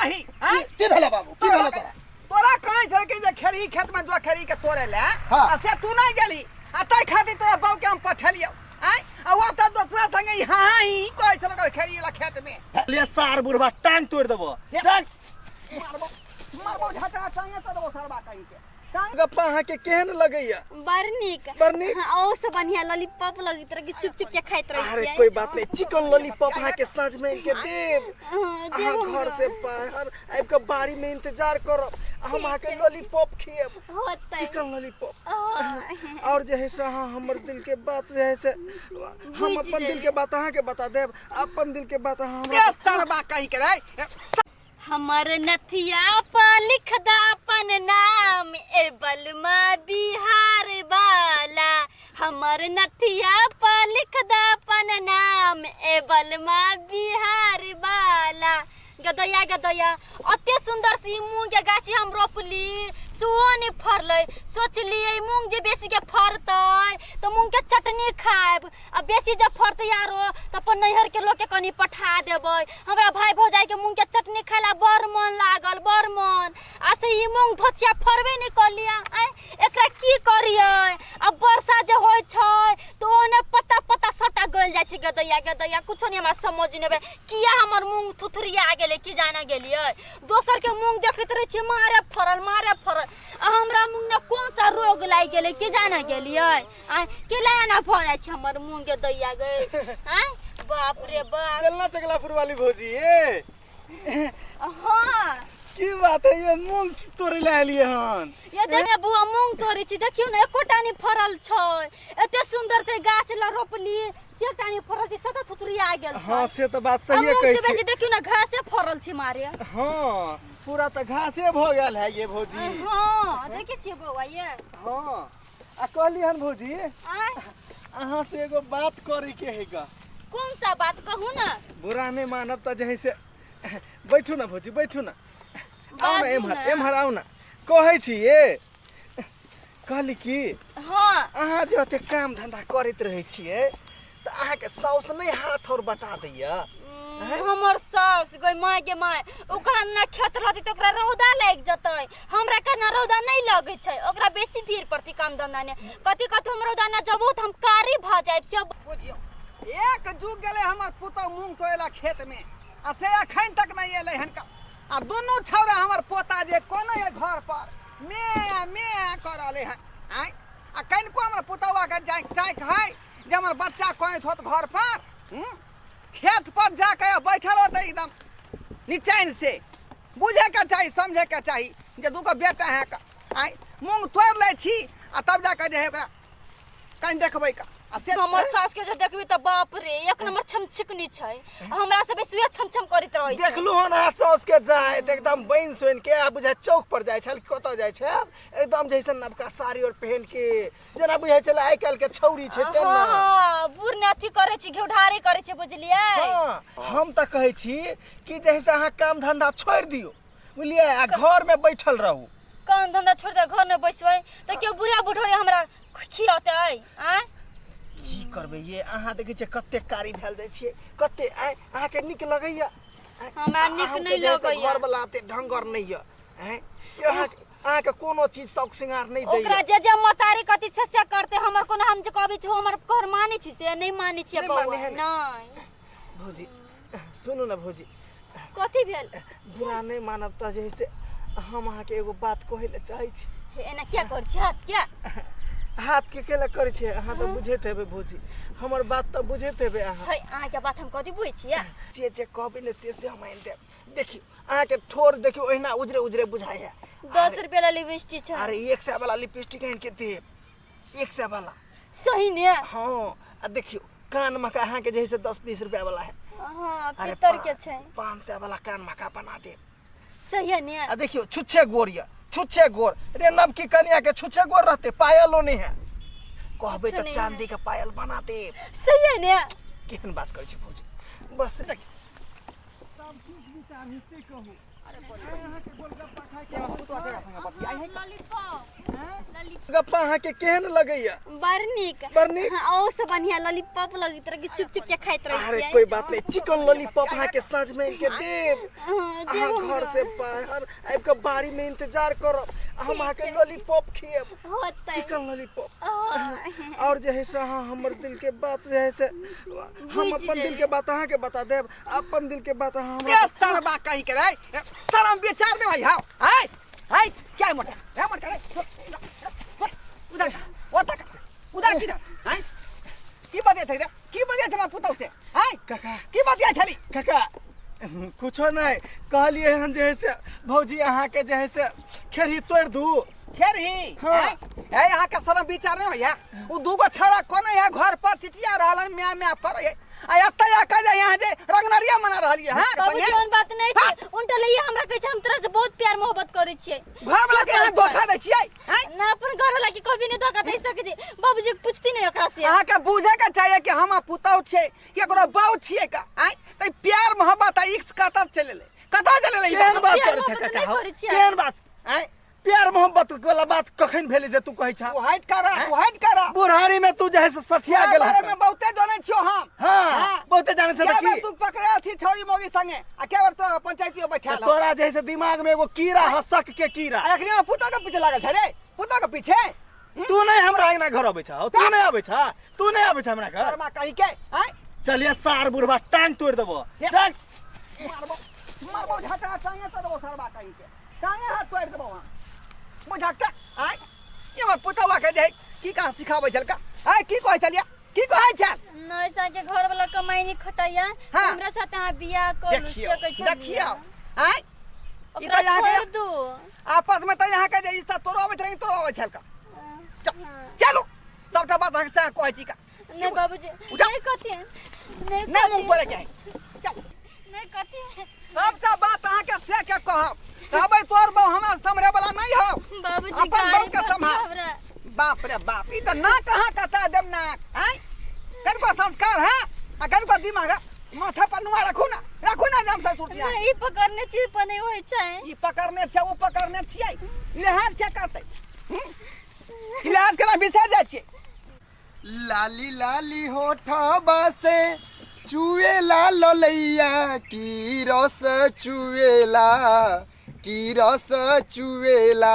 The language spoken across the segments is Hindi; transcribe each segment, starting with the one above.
नहीं हां की भेला बाबू की भेला तोरा कहां छै कि जे खेरी खेत में जो खेरी के तोड़े ले हाँ। से तू नहीं गेली आ तै खातिर तोरा बाबू के हम पठलियो आय आ वो त दूसरा संगे हां ही कोइ छल खेरी वाला खेत में ले सार बुढ़वा टांग तोड़ देबो टांग मारबो मारबो झटा संगे त देबो सरबा कहीं के गप्पा अहाँ के केहन लगैया बरनीक बरनीक ओ से बढ़िया लॉलीपॉप लगी तरह की चुप चुप के खाइत रही अरे कोई बात नहीं चिकन लॉलीपॉप अहाँ के साँझ में के देब देव अहाँ घर से बाहर आबि के बाड़ी में इंतजार करब हम अहाँ के लॉलीपॉप खिएब होतै चिकन लॉलीपॉप और जे है से अहाँ हमर दिल के बात जे है से हम अपन दिल के बात अहाँ के बता देब अपन दिल के बात अहाँ हमरा सरबा कहीं के रे हमर नथिया पर लिख दा अपन नाम ए बलमा बिहार वाला हमर नथिया पर लिख दा अपन नाम ए बलमा बिहार वाला गदया गदया अते सुंदर सी मूंग के गाछी हम रोपली सुओ नहीं फरलै सोचलिए मूंग जे बेसी के फरतै तो मूंग के चटनी खाएब आ बेसी जब फरतै यारो त अपन नैहर के लोग के कनी पठा देबै हमरा भाई भौजाई के मूंग के चटनी खाइला बड़ मन लागल बड़ मन आ से ई मूंग धोचिया फरबे नहीं करलिया एकरा की करियै अब वर्षा जे होय छै तो ओने पत्ता पत्ता सटा गल जाय छै गदैया गदैया कुछो नहीं हमरा समझ नेबे किया हमर मूंग थुथुरिया गेलै की जाना गेलियै दोसर के मूंग देखैत रहै छी मारे फरल हमरा मूंग ने कौन सा रोग लाग गेलै के जाना गेलियै के लाना भ जाय छै हमर मूंग के दैया गए बाप रे बाप चलना चकलापुर वाली भौजी ए हां की बात है ये मूंग तोड़े ले आलिए हन ये देने बुआ मूंग तोड़े छी देखियो ना एकोटा नहीं फरल छै एते सुंदर से गाछ ल रोपली से टानी फरल छी सदा थुथुरिया गेल छै हां से तो बात सही है कहै छी बेसी देखियो ना घासे फरल छै मारे हां पूरा तो घासे भ गेल है ये भौजी हां देखे छी बौआ ये हां आ कहली हन भौजी अहाँ से एगो बात करे के हैगा कौन सा बात कहू ना बुरा नहीं मानब त जही से बैठू ना भौजी बैठू ना आओ ना एमहर आओ ना कहै छी ये कहली की हां अहाँ जे ओते काम धंधा करैत रहै छियै त अहाँ के साउस नहीं हाथ और बटा दैया हमर सास गई माय के माय ओकरा न खेत रहती त ओकरा रौदा लाग जतै हमरा के न रौदा नहीं लगे छै ओकरा बेसी भीड़ पड़ती काम धंधा ने कथि कथि हम रौदा न जबो त हम कारी भ जाय सब बुझियो एक जुग गेले हमर पुतौ मूंग तोएला खेत में आ से अखन तक नहीं एलै हन आ दोनों छौरा हमर पोता जे कोने घर पर मैं करले हन आय आ कनको हमर पुतौआ के जाय है जे हमर बच्चा कोइ होत घर पर खेत पर जाके बैठल होते एकदम निचैन से बुझे के चाहिए समझे के चाहिए जे दूगो बेटा है का आय मूंग तोड़ ले छी आ तब जाके जे है ओकरा कहीं देखबै का आ से हमर सास के जे देखबी त बाप रे एक नंबर छमछिकनी छै हमरा सब सुए छमछम करैत रहै छै देखलु हन आ सास के जाय त एकदम बइन सोइन के आ बुझा चौक पर जाय छल कत जाय छै एकदम जैसन नवका साड़ी और पहन के जना बुझाय छल आइ काल के छौरी छै तेना हां बुरने अथी करे छी घेउढारे करे छी बुझलियै हां हम त कहै छी कि जैसे अहाँ काम धंधा छोड़ दियो बुझलियै आ घर में बैठल रहू काम धंधा छोड़ दे घर में बैसबै त केओ बुढ़ा बुढ़ो हमरा खियाते आ की करबे ये अहाँ देखे छै कते कारी भेल दै छियै कते अहाँ के निक लगैया हमरा निक नहीं लगैया घर वाला ते ढंगर नहीं है अहाँ के कोनो चीज शौक सिंगार नहीं दैया ओकरा जे मतारी कथि से करते हमर कोन हम जे कहबै छी हमर घर मानै छी से नहीं मानै छी बौआ नहीं भौजी सुनु ना भौजी कथि भेल बुरा नहीं मानब त जैसे हम अहाँ के एगो बात कहै ले चाहै छी एना क्या कर छी क्या हाथ के केला करे छे अहाँ त बुझैत हेबे भौजी हमर बात त बुझैत हेबे अहाँ है अहाँ के बात हम कथि बुझै छियै जे कहबे ने से हम आइन देब देखियो अहाँ के ठोर देखियो ओहिना उजरे उजरे बुझाय है 10 रुपया वाला लिपस्टिक छै अरे 100 वाला लिपस्टिक आइन के देब 100 वाला सही ने हां आ देखियो कान मका अहाँ के जैसे 10-20 रुपया वाला है हां पितर के छै 500 वाला कान मका बना देब सही है ने आ देखियो छुच्छे गोरिया छुच्छे गोर रे नब की कन्या के छुच्छे गोर रहते पायलो नहीं है कहबे त चांदी के पायल बना दे सही है ने केहन बात करे छी भौजी बस देख सब चीज चाही से कहू अरे यहाँ के गोलगप्पा खाए के हम पुतवा के संगे बतियाई है लॉलीपॉप गोलगप्पा अहाँ के केहन लगैया बड़ नीक बड़ नीक? हाँ, और से बढ़िया लॉलीपॉप लगत रहे चुप चुप के खाइत रहे अरे कोई बात नहीं चिकन लॉलीपॉप अहाँ के साँझ में इनके देव हाँ, अहाँ घर से बाहर आबि के बाड़ी में इंतजार करब हम अहाँ के लॉलीपॉप खिएब होतै चिकन लॉलीपॉप हाँ। और जे है से अहाँ हमर दिल के बात जे है से हम अपन दिल के बात अहाँ के बता देब अपन दिल के बात अहाँ हमरा ये सरबा कहीं के रे शर्म बेचार ने भाई हां हाय हाय क्या मोटा है मोटा रे उधर उधर किधर हाय की बात है रे की बात है पुतौ से हाय काका की बात है छली काका कुछो नहीं कहलिए हन जे है से भौजी अहाँ के जे है से खेरी तोड़ दू खेर ही हाँ। है यहाँ का शर्म विचार नहीं भैया वो दूगो छड़ा कोने है घर पर चिटिया रहलन म्या म्या कर है आ एत्ता या कह जाए यहाँ जे रंगनरिया मना रहलिए हां बाबू जौन बात नहीं थी उनटा लइया हमरा कहै छै हम तोरा से बहुत प्यार मोहब्बत करै छियै घर वाला के यहाँ धोखा दै छियै हैं ना अपन घर वाला के कभी नहीं धोखा दे सकै छै बाबूजी के पूछती नहीं ओकरा से अहाँ के बुझे के चाहिए कि हम पुतौ छे कि एकरो बाऊ छिए का हैं त प्यार मोहब्बत इक्स कता चले ले केहन बात प्यार करे मोहब्बत छै काका नहीं हो करै छियै। केहन बात हैं प्यार मोहब्बत वाला बात कखन भेलै जे तू कहै छ वो हट करा बुढ़ारी में तू जे है से सठिया गेल बारे में बहुते जाने छो हम हां बहुते जाने छ क्या की बार तू पकड़ा थी छोरी मोगी संगे आ क्या बार तो पंचायतियो बैठा लो तोरा जे है से दिमाग में एगो कीड़ा हसक के कीड़ा अखनी में पुता के पीछे लागल छै रे पुता के पीछे तू नहीं हमरा अंगना घर आबै छ तू नहीं आबै छ तू नहीं आबै छ हमरा घर शर्मा कहीं के हैं चलिए सार बुढ़वा टांग तोड़ देबो टांग मारबो झटा संगे तो देबो शर्मा कहीं के संगे हाथ तोड़ देबो वहां बुझाका हैं ये बार पुतवा के जे की कहां सिखाबै छलका हैं की कहै छलिया की कहै छल नहीं साके घर वाला कमाई नहीं खटैया हाँ। हमरा साथ यहाँ बियाह कर देखियो हैं ई तो यहाँ के दू आपस में तो यहाँ के जे इज्जत तोरो आबै छल तोरो आबै छल का चलो सबटा बात अहाँ से कहै छी का नहीं बाबूजी उठा। नहीं कहती नहीं ना मुंह पर के चल नहीं कहती सबटा बात अहाँ के से के कहब कहबै तोर बहु हमरा समरे वाला नहीं हो बाबूजी अपन बहू के गाली संभाल। हमरा बाप रे बाप ई तो ना कहां कता देव ना हैं कनको संस्कार है आ कनको दिमाग है माथा पर नुआ रखू ना जाम से सुटिया नहीं पकड़ने चीज पर नहीं होय छै ई पकड़ने छै वो पकड़ने छियै लिहाज क्या करते लिहाज केना बिसर जाइ छियै लाली लाली होठबा से चुएला ललैया की रस चुएला की रस चुएला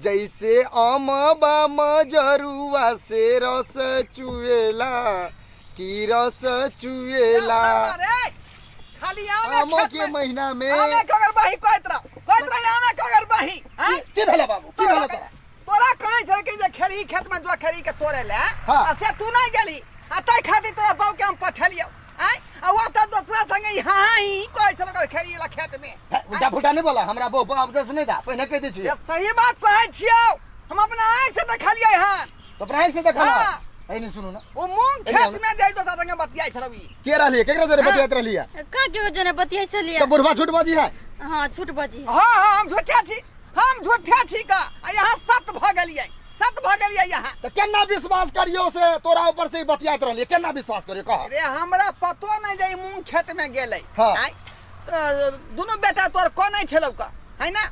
जैसे अमबा मजरुआ से रस चुएला की रस चुएला अरे खाली आम आमे के महीना में आमे कगर बाही कहत रह आमे कगर बाही हैं की भेला बाबू की भेला तोरा तोरा कहीं छै कि जे खेरी खेत में जो खेरी के तोड़े ले हाँ। आ से तू नहीं गेली आ तै खातिर तोरा बाऊ के हम पठलियो हैं आ वो त दूसरा संगे हां ही कहै छल के खेरी ला खेत में उल्टा फुल्टा नहीं बोला हमरा बो अब जस नहीं था पहले कह दी ये सही बात कहै छियौ हम अपना आंख से देखलियै हन तो प्राइस से देखा हाँ। है नहीं सुनो ना ओ मूंग खेत में जाई दोसरा संगे बतियाई छलौ ई के रहलिए केकरा जोरे बतियात रहलिए का के जने बतिया चलिए तो बुढ़वा छूट बाजी है हां छूट बजी हां हम झूठा छी का आ यहाँ सत भ गेलियै यहाँ तो केना विश्वास करियो से तोरा ऊपर से ही बतियात रहलिए केना विश्वास करियो कह रे हमरा पतो नहीं जे ई मूंग खेत में गेलै हाँ। हैं दुनु बेटा तोर को नहीं छलौ का है ना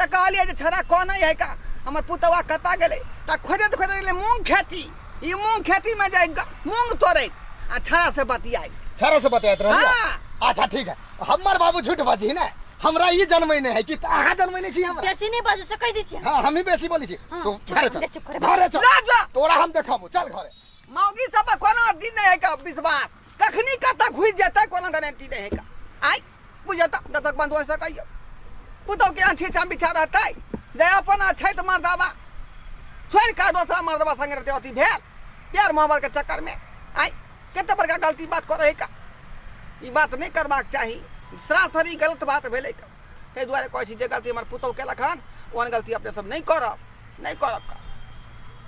त कहलिए जे छड़ा को नहीं है का हमर पुतवा कता गेलै त खोजत गेलै मूंग खेती में जाए मूंग तोड़े आ छड़ा से बतियाई छारा से बतियात रहलिए हाँ। अच्छा ठीक है हमर बाबू झूठ बाजी ना हमरा ई जन्मै नहीं है कि अहाँ जन्मै नहीं छी हमरा बेसी नहीं बाजू से कह दी छी हां हम ही बेसी बोली छी हाँ। तू घरे चल चुप करे। घरे चल राजा तोरा हम देखाबो चल घरे मौगी सब कोनो दिन नहीं है का विश्वास कखनी कता घुस जेतै कोनो गारंटी नहीं है का आई बुझता दशक बंद हो सकैयो पुतौ के आंछी चाम बिछा रहतै जे अपन छै त मर्दावा छोड़ का दोसरा मर्दावा संग रहते अति भेल प्यार मोहब्बत के चक्कर में आई केते बड़का गलती बात कर रहे का ई बात नहीं करबाक चाही सरासरी गलत बात भेलै का ताहि दुआरे कहै छी जे गलती हमर पुतौ केलक हन ओहन गलती अपने सब नहीं करब